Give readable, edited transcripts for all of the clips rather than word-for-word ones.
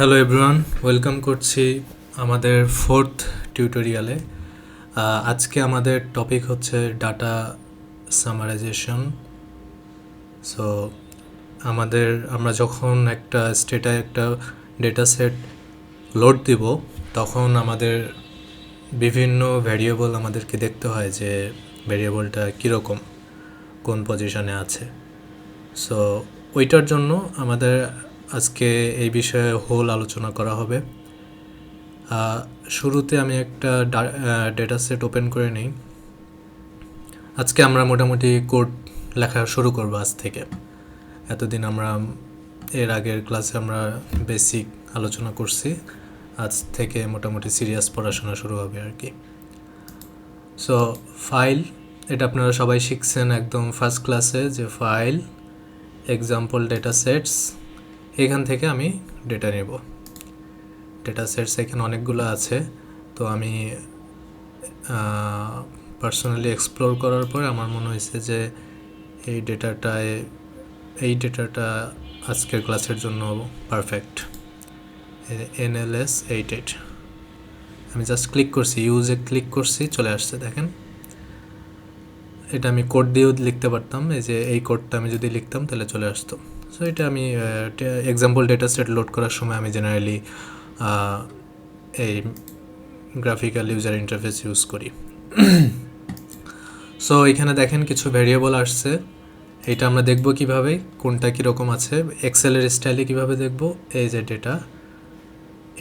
Hello everyone, welcome করছি আমাদের fourth টিউটোরিয়ালে। আজকে আমাদের টপিক হচ্ছে ডাটা সামারাইজেশন। সো আমরা যখন একটা স্টেটে একটা ডেটা সেট লোড দিব, তখন আমাদের বিভিন্ন ভ্যারিয়েবল আমাদেরকে দেখতে হয় যে ভ্যারিয়েবলটা কীরকম, কোন পজিশনে আছে। সো ওইটার জন্য আমাদের আজকে এই বিষয়ে হোল আলোচনা করা হবে। শুরুতে আমি একটা ডেটা সেট ওপেন করে নিই। আজকে আমরা মোটামুটি কোড লেখা শুরু করব আজ থেকে। এতদিন আমরা এর আগের ক্লাসে আমরা বেসিক আলোচনা করছি, আজ থেকে মোটামুটি সিরিয়াস পড়াশোনা শুরু হবে আর কি। সো ফাইল, এটা আপনারা সবাই শিখছেন একদম ফার্স্ট ক্লাসে, যে ফাইল এক্সাম্পল ডেটা সেটস, এখান থেকে আমি ডেটা নেব। ডেটা সেটস এখানে অনেকগুলো আছে, তো আমি পার্সোনালি এক্সপ্লোর করার পর আমার মনে হয়েছে যে এই ডেটাটা আজকের ক্লাসের জন্য পারফেক্ট। NLS88 আমি জাস্ট ক্লিক করছি, ইউজে ক্লিক করছি, চলে আসছে। দেখেন, এটা আমি কোড দিয়েও লিখতে পারতাম। এই যে এই কোডটা আমি যদি লিখতাম তাহলে চলে আসতো। সো এটা আমি এক্সাম্পল ডেটা সেট লোড করার সময় আমি জেনারেলি এই গ্রাফিক্যাল ইউজার ইন্টারফেস ইউজ করি। সো এখানে দেখেন কিছু ভ্যারিয়েবল আসছে। এটা আমরা দেখব কিভাবে, কোনটা কীরকম আছে, এক্সেলের স্টাইলে কিভাবে দেখব। এই যে ডেটা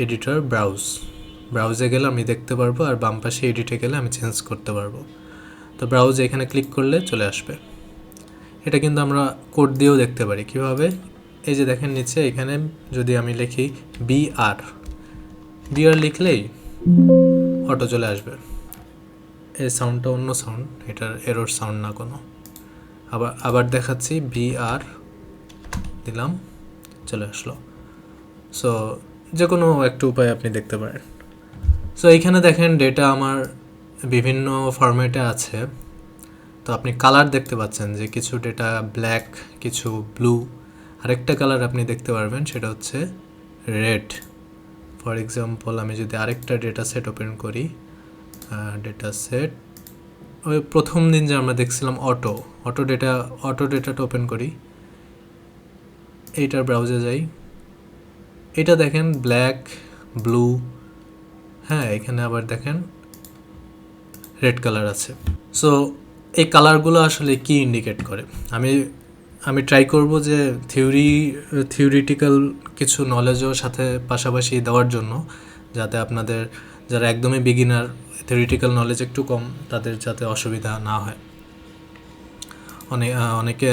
এডিটর, ব্রাউজে গেলে আমি দেখতে পারবো, আর বাম পাশে এডিটে গেলে আমি চেঞ্জ করতে পারবো। তো ব্রাউজে এখানে ক্লিক করলে চলে আসবে। এটা কিন্তু আমরা কোড দিয়েও দেখতে পারি কিভাবে। এই যে দেখেন নিচে এখানে যদি আমি লিখি বিআর লিখলেই অটো চলে আসবে। এই সাউন্ডটা অন্য সাউন্ড, এটার এরর সাউন্ড না কোনো। আবার দেখাচ্ছি, বিআর দিলাম, চলে আসলো। সো যে কোনো একটা উপায় আপনি দেখতে পারেন। সো এইখানে দেখেন ডেটা আমার বিভিন্ন ফরম্যাটে আছে। তো আপনি কালার দেখতে পাচ্ছেন যে কিছু ডেটা ব্ল্যাক, কিছু ব্লু, আরেকটা কালার আপনি দেখতে পারবেন, সেটা হচ্ছে রেড। ফর এক্সাম্পল আমি যদি আরেকটা ডেটা সেট ওপেন করি, ডেটা সেট ওই প্রথম দিন যে আমরা দেখছিলাম অটো ডেটাটা ওপেন করি, এইটার ব্রাউজে যাই। এটা দেখেন ব্ল্যাক, ব্লু, হ্যাঁ এখানে আবার দেখেন রেড কালার আছে। সো এই কালারগুলো আসলে কি ইন্ডিকেট করে, আমি ট্রাই করব যে থিওরিটিক্যাল কিছু নলেজও সাথে পাশাপাশি দেওয়ার জন্য, যাতে আপনাদের যারা একদমই বিগিনার, থিওরিটিক্যাল নলেজ একটু কম, তাদের যাতে অসুবিধা না হয়। অনেকে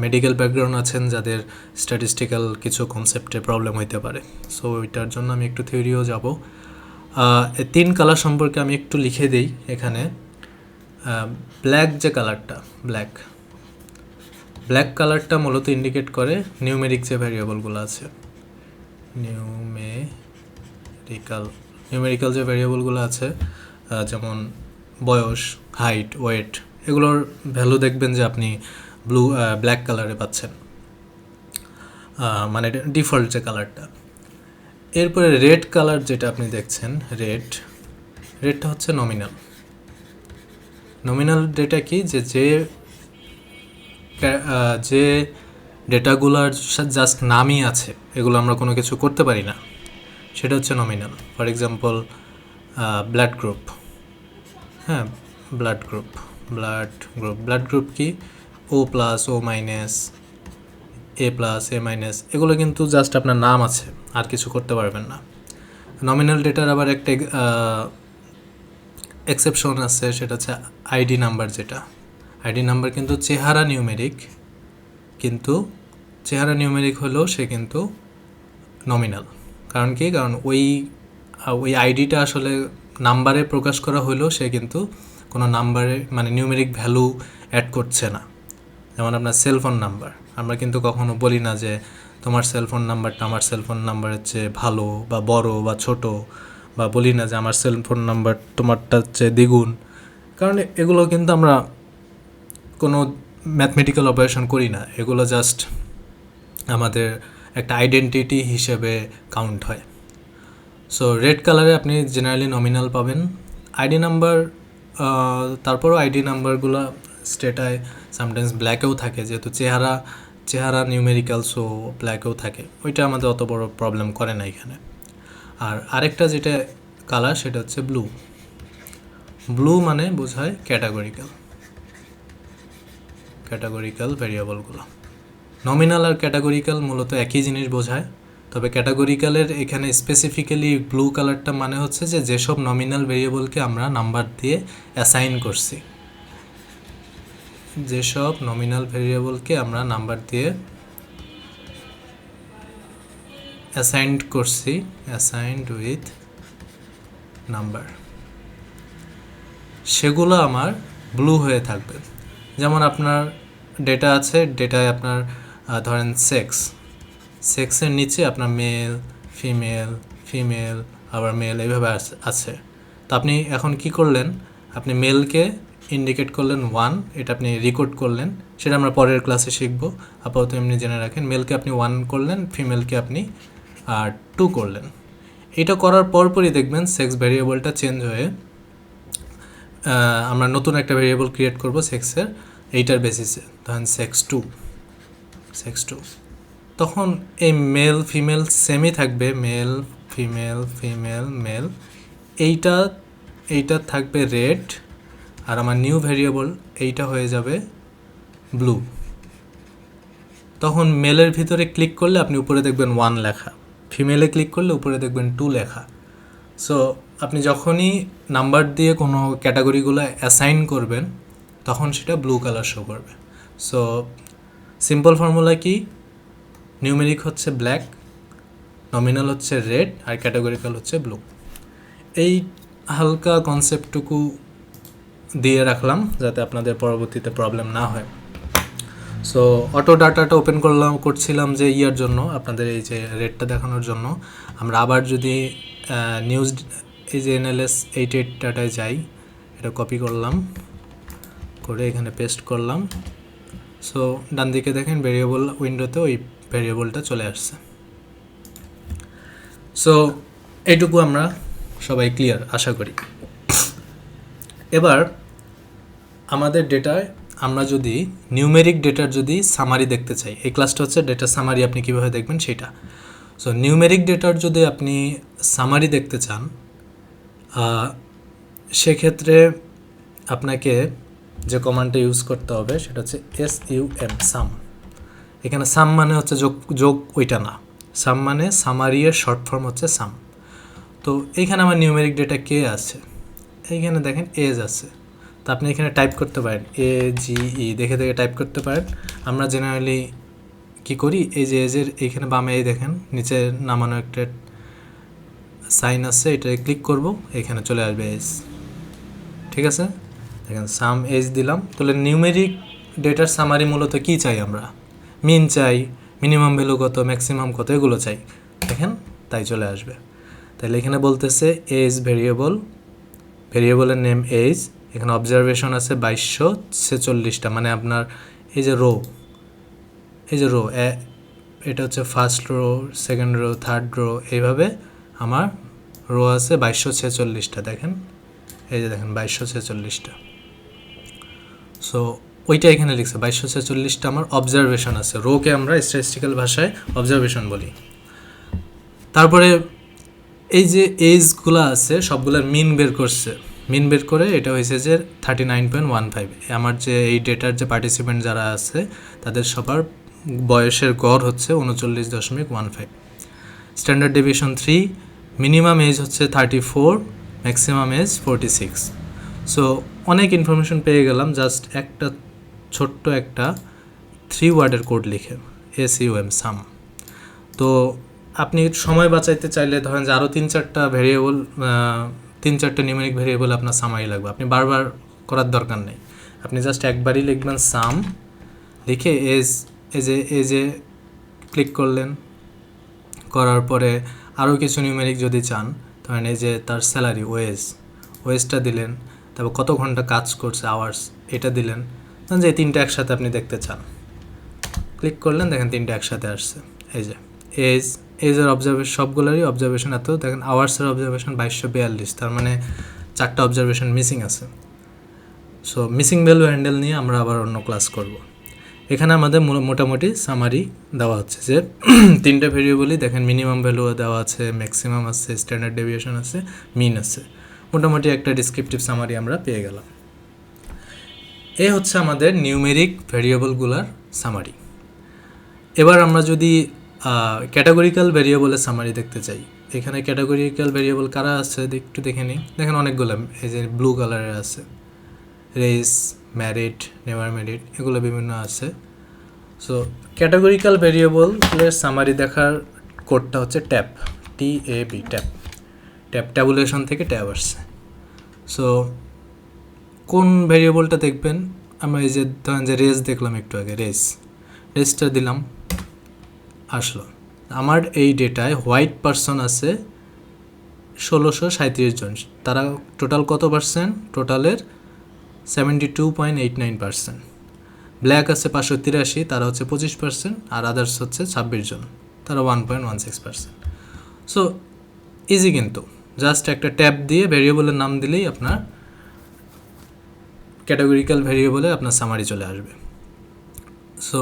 মেডিকেল ব্যাকগ্রাউন্ড আছেন যাদের স্ট্যাটিস্টিক্যাল কিছু কনসেপ্টে প্রবলেম হইতে পারে। সো ওইটার জন্য আমি একটু থিওরিও যাব। তিন কালার সম্পর্কে আমি একটু লিখে দিই এখানে। ব্ল্যাক যে কালারটা, ব্ল্যাক কালারটা মূলত ইন্ডিকেট করে নিউমেরিক যে ভ্যারিয়েবলগুলো আছে, নিউমেরিক্যাল যে ভ্যারিয়েবলগুলো আছে, যেমন বয়স, হাইট, ওয়েট, এগুলোর ভ্যালু দেখবেন যে আপনি ব্ল্যাক কালারে পাচ্ছেন, মানে ডিফল্ট যে কালারটা। এরপরে রেড কালার যেটা আপনি দেখছেন, রেডটা হচ্ছে নমিনাল ডেটা কি, যে ডেটাগুলোর জাস্ট নামই আছে, এগুলো আমরা কোনো কিছু করতে পারি না, সেটা হচ্ছে nominal. For example blood group, হ্যাঁ ব্লাড গ্রুপ কি, O+, O-, A+, A-, এগুলো কিন্তু জাস্ট আপনার নাম আছে, আর কিছু করতে পারবেন না। নমিনাল ডেটার আবার একটা এক্সেপশন আছে, সেটা হচ্ছে আইডি নাম্বার। আইডি নাম্বার কিন্তু চেহারা নিউমেরিক হলেও সে কিন্তু নমিনাল। কারণ ওই আইডিটা আসলে নাম্বারে প্রকাশ করা হলেও সে কিন্তু কোনো নাম্বারে, মানে নিউমেরিক ভ্যালু অ্যাড করছে না। যেমন আপনার সেলফোন নাম্বার, আমরা কিন্তু কখনো বলি না যে তোমার সেলফোন নাম্বারটা আমার সেলফোন নাম্বারের চেয়ে ভালো বা বড় বা ছোট, বা বলি না যে আমার সেলফোন নাম্বার তোমারটার চেয়ে দ্বিগুণ। কারণ এগুলো কিন্তু আমরা কোনো ম্যাথমেটিক্যাল অপারেশন করি না, এগুলো জাস্ট আমাদের একটা আইডেন্টিটি হিসেবে কাউন্ট হয়। সো রেড কালারে আপনি জেনারেলি নমিনাল পাবেন। আইডি নাম্বার, তারপরও আইডি নাম্বারগুলো স্টেটায় সামটাইমস ব্ল্যাকেও থাকে, যেহেতু চেহারা নিউমেরিক্যাল, সো ব্ল্যাকেও থাকে। ওইটা আমাদের অত বড় প্রবলেম করে না এখানে। আর আরেকটা যেটা কালার সেটা হচ্ছে ব্লু। ব্লু মানে বোঝায় ক্যাটাগরিক্যাল ভেরিয়েবলগুলো। নমিনাল আর ক্যাটাগরিক্যাল মূলত একই জিনিস বোঝায়, তবে ক্যাটাগরিক্যালের এখানে স্পেসিফিক্যালি ব্লু কালারটা মানে হচ্ছে যে যেসব নমিনাল ভেরিয়েবলকে আমরা নাম্বার দিয়ে অ্যাসাইন করছি, যেসব নমিনাল ভেরিয়েবলকে আমরা নাম্বার দিয়ে অ্যাসাইন্ড উইথ নাম্বার, সেগুলো আমার ব্লু হয়ে থাকবে। যেমন আপনার ডেটা আছে, ডেটায় আপনার ধরেন সেক্সের নিচে আপনার মেল, ফিমেল আবার মেল এইভাবে আছে। তো আপনি এখন কি করলেন, আপনি মেলকে ইন্ডিকেট করলেন 1, এটা আপনি রেকর্ড করলেন, সেটা আমরা পরের ক্লাসে শিখব। আপাতত এমনি জেনে রাখেন, মেলকে আপনি 1 করলেন, ফিমেলকে আপনি 2 করলেন। এটা করার পরপরই দেখবেন সেক্স ভ্যারিয়েবলটা চেঞ্জ হয়ে আমরা নতুন একটা ভেরিয়েবল ক্রিয়েট করব সেক্সের, এইটার বেসিসে, ধরেন সেক্স টু। তখন এই মেল ফিমেল সেমই থাকবে, মেল ফিমেল। এইটা থাকবে রেড, আর আমার নিউ ভেরিয়েবল এইটা হয়ে যাবে ব্লু। তখন মেলের ভিতরে ক্লিক করলে আপনি উপরে দেখবেন 1 লেখা, ফিমেলে ক্লিক করলে উপরে দেখবেন 2 লেখা। সো আপনি যখনই নাম্বার দিয়ে কোনো ক্যাটাগরিগুলো অ্যাসাইন করবেন তখন সেটা ব্লু কালার শো করবে। সো সিম্পল ফর্মুলা কি, নিউমেরিক হচ্ছে ব্ল্যাক, নমিনাল হচ্ছে রেড, আর ক্যাটাগরিক্যাল হচ্ছে ব্লু। এই হালকা কনসেপ্টটুকু দিয়ে রাখলাম যাতে আপনাদের পরবর্তীতে প্রবলেম না হয়। সো অটো ডাটাটা ওপেন করছিলাম যে ইয়ার জন্য, আপনাদের এই যে রেটটা দেখানোর জন্য। আমরা আবার যদি নিউজ এই যে NLS 88 ডাটায় যাই, এটা কপি করলাম, করে এখানে পেস্ট করলাম। সো ডান দিকে দেখেন ভেরিয়েবল উইন্ডোতে ওই ভেরিয়েবলটা চলে আসছে। সো এইটুকু আমরা সবাই ক্লিয়ার আশা করি। এবার আমাদের ডেটায় আমরা যদি নিউমেরিক ডেটার যদি সামারি দেখতে চাই, এই ক্লাসটা হচ্ছে ডেটা সামারি আপনি কীভাবে দেখবেন সেটা। সো নিউমেরিক ডেটার যদি আপনি সামারি দেখতে চান, সেক্ষেত্রে আপনাকে যে কমান্ডটা ইউজ করতে হবে সেটা হচ্ছে SUM। এখানে সাম মানে হচ্ছে যোগ ওইটা না, সাম মানে সামারিয়ের শর্ট ফর্ম হচ্ছে সাম। তো এইখানে আমার নিউমেরিক ডেটা কে আছে, এইখানে দেখেন এজ আছে। তো আপনি এখানে টাইপ করতে পারেন AGE, দেখে টাইপ করতে পারেন। আমরা জেনারেলি কি করি, এই যে এজের এইখানে বামে এই দেখেন নিচে নামানো একটা সাইন আছে, এটা ক্লিক করব, এখানে চলে আসবে এজ। ঠিক আছে, দেখেন সাম এজ দিলাম। তাহলে নিউমেরিক ডেটার সামারি মূলত কি চাই আমরা, মিন চাই, মিনিমাম ভ্যালু কত, ম্যাক্সিমাম কত, এগুলো চাই। দেখেন তাই চলে আসবে। তাহলে এখানে বলতেছে এজ ভেরিয়েবলের নেম এজ, এখানে অবজারভেশন আছে 2246টা, মানে আপনার এই যে রো এটা হচ্ছে first row, second rho, third rho, এইভাবে আমার রো আছে 2246টা। দেখেন এই যে দেখেন 2246টা। সো ওইটা এখানে লিখছে 2246টা আমার অবজারভেশন আছে। রোকে আমরা স্ট্যাটিস্টিক্যাল ভাষায় অবজারভেশন বলি। তারপরে এই যে এজগুলো আছে সবগুলোর মিন বের করছে, মিন বের করে এটা হয়েছে যে 39.15। আমার যে এই ডেটার যে পার্টিসিপেন্ট যারা আছে তাদের সবার বয়সের গড় হচ্ছে 39.15। স্ট্যান্ডার্ড ডেভিয়েশন 3, মিনিমাম এজ হচ্ছে 34, ম্যাক্সিমাম এজ 46। সো অনেক ইনফরমেশন পেয়ে গেলাম জাস্ট একটা ছোট্ট একটা 3 ওয়ার্ডের কোড লিখে, SUM সাম। তো আপনি সময় বাঁচাইতে চাইলে ধরেন যে আরও 3-4টা ভেরিয়েবল, 3-4টা নিউমেরিক ভেরিয়েবল আপনার সামারি লাগবে, আপনি বারবার করার দরকার নেই। আপনি জাস্ট একবারই লিখবেন সাম, লিখে এজে ক্লিক করলেন, করার পরে আরও কিছু নিউমেরিক যদি চান, ধরেন এই যে তার স্যালারি ওয়েজটা দিলেন, তারপর কত ঘন্টা কাজ করছে আওয়ার্স এটা দিলেন। যে 3টা একসাথে আপনি দেখতে চান, ক্লিক করলেন, দেখেন 3টা একসাথে আসছে। এই যে এজ, এজের অবজারভেশন সবগুলোরই অবজারভেশন এত। দেখেন আওয়ার্সের অবজারভেশন 2242, তার মানে 4টা অবজারভেশন মিসিং আছে। সো মিসিং ভ্যালু হ্যান্ডেল নিয়ে আমরা আবার অন্য ক্লাস করব। এখানে আমাদের মোটামুটি সামারি দেওয়া হচ্ছে যে 3টে ভেরিয়েবলই দেখেন মিনিমাম ভ্যালু দেওয়া আছে, ম্যাক্সিমাম আছে, স্ট্যান্ডার্ড ডেভিয়েশন আছে, মিন আছে। মোটামুটি একটা ডিসক্রিপটিভ সামারি আমরা পেয়ে গেলাম। এই হচ্ছে আমাদের নিউমেরিক ভেরিয়েবলগুলোর সামারি। এবার আমরা যদি ক্যাটাগরিক্যাল ভেরিয়েবলের সামারি দেখতে চাই, এখানে ক্যাটাগরিক্যাল ভেরিয়েবল কারা আছে একটু দেখে নিই। দেখেন অনেকগুলো, এই যে ব্লু কালারের আছে, রেস, ম্যারিড, নেভার ম্যারিড, এগুলো বিভিন্ন আছে। সো ক্যাটাগরিক্যাল ভেরিয়েবলের সামারি দেখার কোডটা হচ্ছে ট্যাব, TAB, ট্যাব ট্যাবুলেশন থেকে ট্যাব আসছে। সো কোন ভেরিয়েবলটা দেখবেন, আমরা এই যে ধরেন যে রেস দেখলাম একটু আগে, রেসটা দিলাম, আসলো। আমার এই ডেটায় হোয়াইট পারসন আছে 1637 জন, তারা টোটাল কত পার্সেন্ট? টোটালের 72.89%। ব্ল্যাক আছে 583, তারা হচ্ছে 25%, আর আদার্স হচ্ছে 26 জন, তারা 1.16%। সো ইজি, কিন্তু জাস্ট একটা ট্যাব দিয়ে ভেরিয়েবলের নাম দিলেই আপনার ক্যাটাগরিক্যাল ভেরিয়েবলে আপনার সামারি চলে আসবে। সো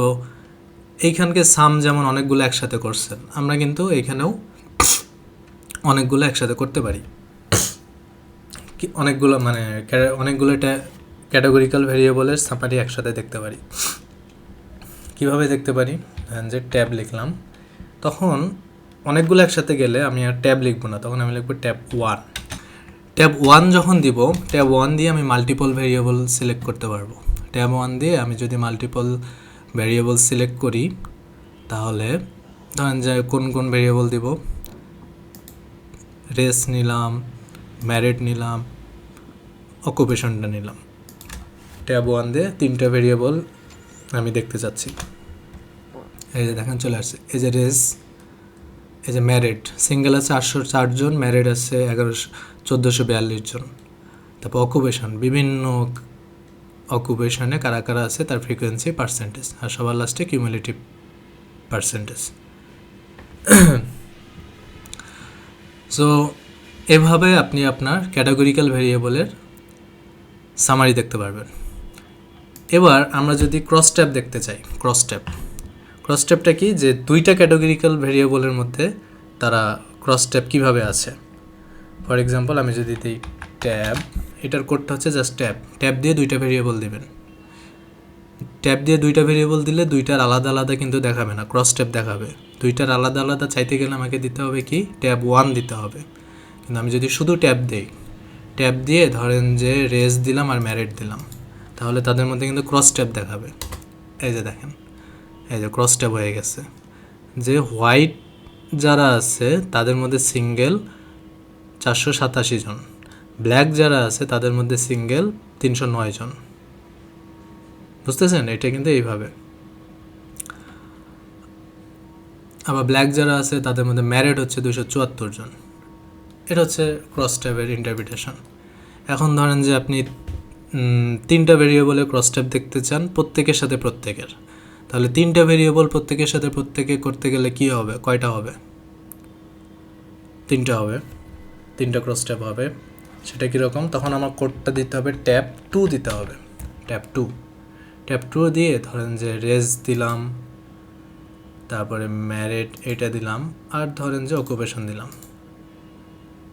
এইখানকে সাম যেমন অনেকগুলো একসাথে করছেন, আমরা কিন্তু এইখানেও অনেকগুলো একসাথে করতে পারি। অনেকগুলো মানে অনেকগুলো ক্যাটাগরিক্যাল ভেরিয়েবলের সামারি একসাথে দেখতে পারি। কিভাবে দেখতে পারি? যে ট্যাব লিখলাম, তখন অনেকগুলো একসাথে গেলে আমি আর ট্যাব লিখবো না, তখন আমি লিখবো ট্যাব 1। ট্যাব 1 যখন দিব, ট্যাব 1 দিয়ে আমি মাল্টিপল ভেরিয়েবল সিলেক্ট করতে পারবো। ট্যাব 1 দিয়ে আমি যদি মাল্টিপল ভেরিয়েবল সিলেক্ট করি, তাহলে ধরেন যে কোন কোন ভেরিয়েবল দিব, রেস নিলাম, ম্যারিড নিলাম, অকুপেশনটা নিলাম। ট্যাব 1 দিয়ে 3টা ভেরিয়েবল আমি দেখতে চাচ্ছি। এই যে দেখেন চলে আসছে, এই যে রেস, এই যে ম্যারিড, সিঙ্গেল আছে 804 জন, ম্যারিড আছে 1442 জন। তারপর অকুপেশন, বিভিন্ন অকুপেশনে কারা কারা আছে তার ফ্রিকোয়েন্সি, পার্সেন্টেজ, আর সবার লাস্টে কিউমুলেটিভ পার্সেন্টেজ। সো এভাবে আপনি আপনার ক্যাটাগরিক্যাল ভেরিয়েবলের সামারি দেখতে পারবেন। এবার আমরা যদি ক্রস ট্যাব দেখতে চাই, ক্রস ট্যাবটা কি? যে 2টা ক্যাটাগরিক্যাল ভেরিয়েবলের মধ্যে তারা ক্রস ট্যাব কীভাবে আছে। ফর এক্সাম্পল আমি যদি দিই ট্যাব, এটার কোডটা হচ্ছে জাস্ট ট্যাব দিয়ে 2টা ভেরিয়েবল দেবেন। ট্যাব দিয়ে 2টা ভেরিয়েবল দিলে 2টার আলাদা আলাদা কিন্তু দেখাবে না, ক্রস ট্যাব দেখাবে। 2টার আলাদা আলাদা চাইতে গেলে আমাকে দিতে হবে কি? ট্যাব 1 দিতে হবে। কিন্তু আমি যদি শুধু ট্যাব দিই, ট্যাব দিয়ে ধরেন যে রেস দিলাম আর ম্যারিড দিলাম, তাহলে তাদের মধ্যে কিন্তু ক্রস ট্যাব দেখাবে। এই যে দেখেন, এই যে ক্রস ট্যাব হয়ে গেছে। যে হোয়াইট যারা আছে তাদের মধ্যে সিঙ্গেল 487 জন, ব্ল্যাক যারা আছে তাদের মধ্যে সিঙ্গেল 309 জন। বুঝতেছেন? এটা কিন্তু এইভাবে। আবার ব্ল্যাক যারা আছে তাদের মধ্যে ম্যারিড হচ্ছে 274 জন। এটা হচ্ছে ক্রস ট্যাবের ইন্টারপ্রিটেশন। এখন ধরেন যে আপনি 3টা ভেরিয়েবলে ক্রস ট্যাব দেখতে চান প্রত্যেকের সাথে প্রত্যেকের, তাহলে 3টা ভেরিয়েবল প্রত্যেকের সাথে প্রত্যেকে করতে গেলে কি হবে? কয়টা হবে? 3টা হবে, 3টা ক্রস ট্যাব হবে। সেটা কীরকম? তখন আমার কোডটা দিতে হবে ট্যাব 2 দিতে হবে। ট্যাব 2 দিয়ে ধরেন যে রেস দিলাম, তারপরে ম্যারিড এটা দিলাম, আর ধরেন যে অকুপেশন দিলাম।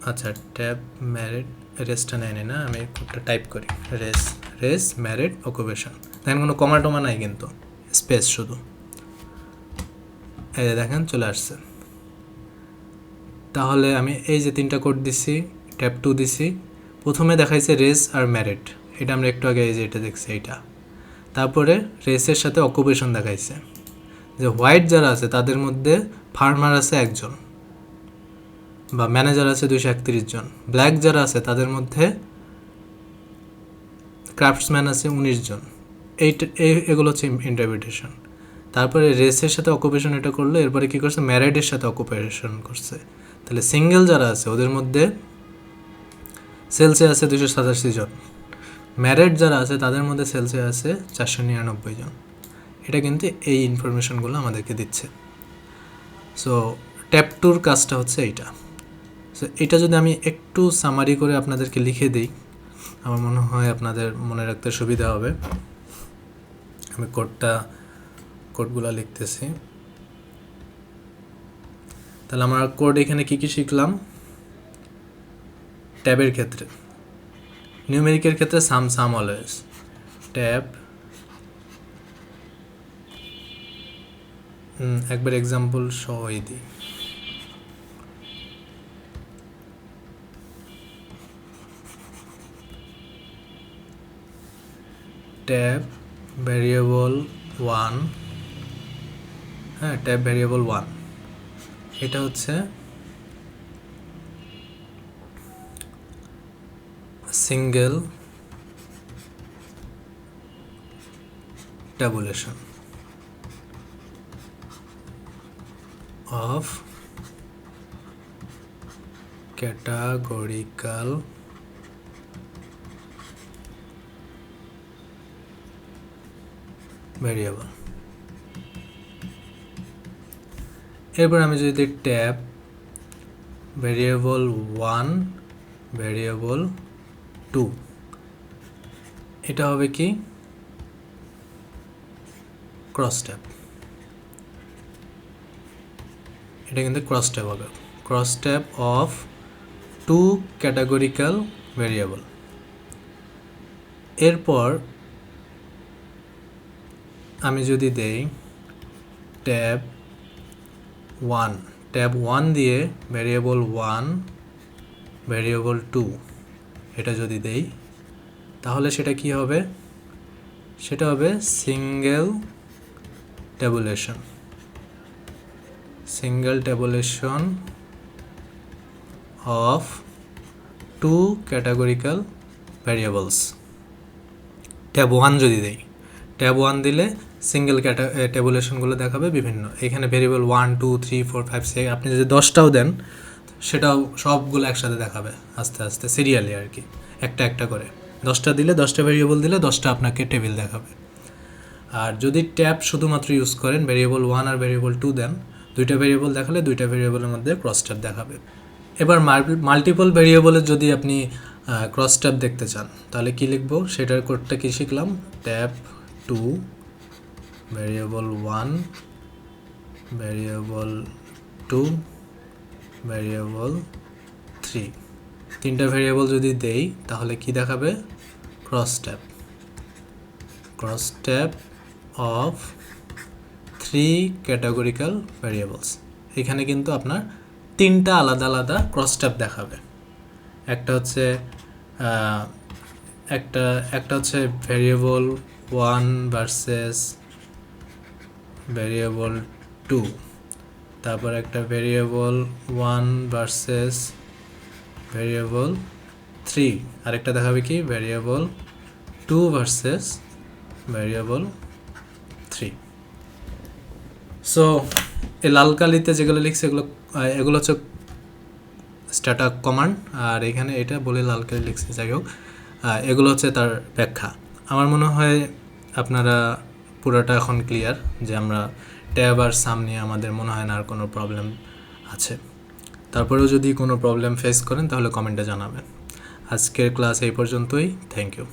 আচ্ছা, ট্যাব ম্যারিড, রেসটা নেয়নি না, আমি কোডটা টাইপ করি, রেস ম্যারিড অকুপেশন। দেখেন কোনো কমা টমা নাই, কিন্তু স্পেস শুধু। এই যে দেখেন চলে আসছে। তাহলে আমি এই যে 3টা কোড দিছি, ট্যাব 2 দিছি, প্রথমে দেখাইছে রেস আর ম্যারিড, এটা আমরা একটু আগে এই যে এটা দেখছি এইটা। তারপরে রেসের সাথে অকুপেশন দেখাইছে, যে হোয়াইট যারা আছে তাদের মধ্যে ফার্মার আছে 1 জন, বা ম্যানেজার আছে 231 জন। ব্ল্যাক যারা আছে তাদের মধ্যে ক্রাফটসম্যান আছে 19 জন। এগুলো হচ্ছে ইন্টারপ্রিটেশন। তারপরে রেসের সাথে অকুপেশন এটা করলো, এরপরে কী করছে? ম্যারিডের সাথে অকুপেশন করছে। তাহলে সিঙ্গেল যারা আছে ওদের মধ্যে সেলসে আছে 287 জন, ম্যারিড যারা আছে তাদের মধ্যে সেলসে আছে 499 জন। এটা কিন্তু এই ইনফরমেশনগুলো আমাদেরকে দিচ্ছে। সো ট্যাব 2-র কাজটা হচ্ছে এইটা। সো এটা যদি আমি একটু সামারি করে আপনাদেরকে লিখে দিই, আমার মনে হয় আপনাদের মনে রাখতে সুবিধা হবে। আমি কোডগুলো লিখতেছি। তাহলে আমরা কোড এখানে কী কী শিখলাম? ট্যাবের ক্ষেত্রে, নিউমেরিকের ক্ষেত্রে সাম অলওয়েজ, ট্যাব একবার এক্সাম্পল সহই দিই। ট্যাব ভ্যারিয়েবল 1, হ্যাঁ ট্যাব ভ্যারিয়েবল 1 এটা হচ্ছে single tabulation of categorical variable। এরপর আমি যদি ট্যাব ভ্যারিয়েবল 1 ভ্যারিয়েবল 2, এটা হবে কি ক্রস ট্যাব। এটা কিন্তু ক্রস ট্যাব হবে, cross tab of 2 categorical variable. এরপর আমি যদি দেই ট্যাব 1 দিয়ে ভ্যারিয়েবল 1 ভ্যারিয়েবল 2 এটা যদি দেই, তাহলে সেটা কি হবে? সেটা হবে single tabulation of 2 categorical variables. Tab 1 যদি দেই, ট্যাব 1 দিলে সিঙ্গেল ট্যাবুলেশনগুলো দেখাবে বিভিন্ন। এখানে ভেরিয়েবল 1 2 3 4 5 6, আপনি যদি 10টাও দেন সেটাও সবগুলো একসাথে দেখাবে, আস্তে আস্তে সিরিয়ালি আর কি, একটা একটা করে। 10টা দিলে 10টা ভেরিয়েবল দিলে 10টা আপনাকে টেবিল দেখাবে। আর যদি ট্যাব শুধুমাত্র ইউজ করেন, ভেরিয়েবল 1 আর ভেরিয়েবল 2 দেন, 2টা ভেরিয়েবল দেখালে 2টা ভেরিয়েবলের মধ্যে ক্রস ট্যাব দেখাবে। এবার মাল্টিপল ভেরিয়েবলের যদি আপনি ক্রস ট্যাব দেখতে চান, তাহলে কি লিখব? সেটার কোডটা কি শিখলাম? ট্যাব 2 ভ্যারিয়েবল 1 ভ্যারিয়েবল 2 ভ্যারিয়েবল 3, 3টা ভেরিয়েবল যদি দেই তাহলে কি দেখাবে? Cross tab of 3 categorical variables. এখানে কিন্তু আপনার 3টা আলাদা আলাদা ক্রস ট্যাব দেখাবে। একটা হচ্ছে ভ্যারিয়েবল 1 ভার্সেস ভ্যারিয়েবল 2, তারপর একটা ভ্যারিয়েবল 1 ভার্সেস ভ্যারিয়েবল 3, আরেকটা দেখাবে কি ভ্যারিয়েবল 2 ভার্সেস ভ্যারিয়েবল 3। সো এই লাল কালিতে যেগুলো লিখছে এগুলো হচ্ছে স্ট্যাটা কমান্ড, আর এখানে এটা বলে লাল কালি লিখছে। যাই হোক, এগুলো হচ্ছে তার ব্যাখ্যা। আমার মনে হয় আপনারা পুরোটা এখন ক্লিয়ার যে আমরা ট্যাব আর সাম নিয়ে আমাদের মনে হয় না আর কোনো প্রবলেম আছে। তারপরেও যদি কোনো প্রবলেম ফেস করেন তাহলে কমেন্টে জানাবেন। আজকের ক্লাস এই পর্যন্তই। Thank you.